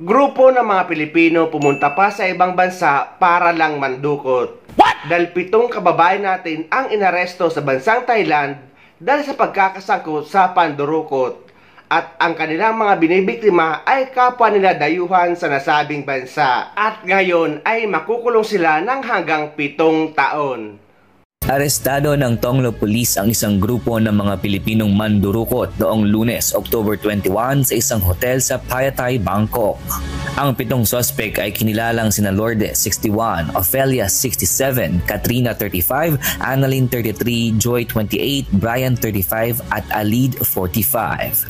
Grupo ng mga Pilipino pumunta pa sa ibang bansa para lang mandukot. Dahil 7 kababayan natin ang inaresto sa bansang Thailand dahil sa pagkakasangkot sa pandurukot. At ang kanilang mga binibiktima ay kapwa nila dayuhan sa nasabing bansa. At ngayon ay makukulong sila ng hanggang 7 taon. Arestado ng Tonglo Police ang isang grupo ng mga Pilipinong mandurukot noong Lunes, October 21 sa isang hotel sa Phayatay, Bangkok. Ang 7 suspect ay kinilalang sina Lourdes, 61, Ophelia, 67, Katrina, 35, Annalyn, 33, Joy, 28, Brian, 35 at Alid, 45.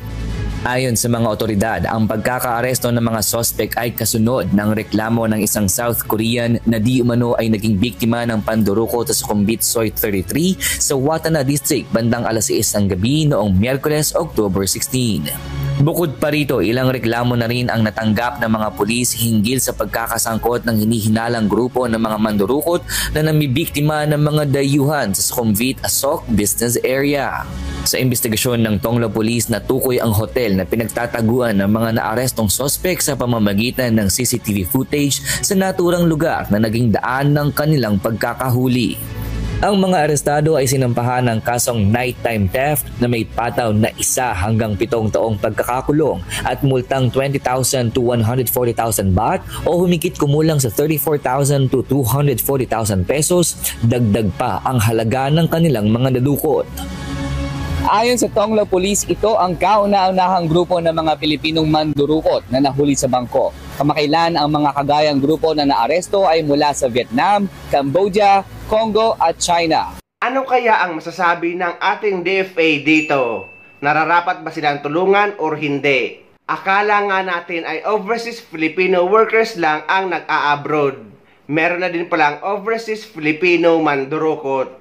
Ayon sa mga otoridad, ang pagkakaaresto ng mga suspect ay kasunod ng reklamo ng isang South Korean na di umano ay naging biktima ng pandurukot sa Sukhumvit Soi 33 sa Watana District bandang alas 6 ng gabi noong Miyerkules, October 16. Bukod pa rito, ilang reklamo na rin ang natanggap ng mga pulis hinggil sa pagkakasangkot ng hinihinalang grupo ng mga mandurukot na namibiktima ng mga dayuhan sa Sukhumvit Asok Business Area. Sa investigasyon ng Tonglo Police, natukoy ang hotel na pinagtataguan ng mga naarestong suspect sa pamamagitan ng CCTV footage sa naturang lugar na naging daan ng kanilang pagkakahuli. Ang mga arestado ay sinampahan ng kasong nighttime theft na may pataw na 1 hanggang 7 taong pagkakakulong at multang 20,000 to 140,000 baht o humigit kumulang sa 34,000 to 240,000 pesos, dagdag pa ang halaga ng kanilang mga nadukot. Ayon sa Tonglo Police, ito ang kauna-unahang grupo ng mga Pilipinong mandurukot na nahuli sa Bangkok. Kamakailan ang mga kagayang grupo na naaresto ay mula sa Vietnam, Cambodia, Congo at China. Ano kaya ang masasabi ng ating DFA dito? Nararapat ba silang tulungan o hindi? Akala nga natin ay overseas Filipino workers lang ang nag-a-abroad. Meron na din palang overseas Filipino mandurukot.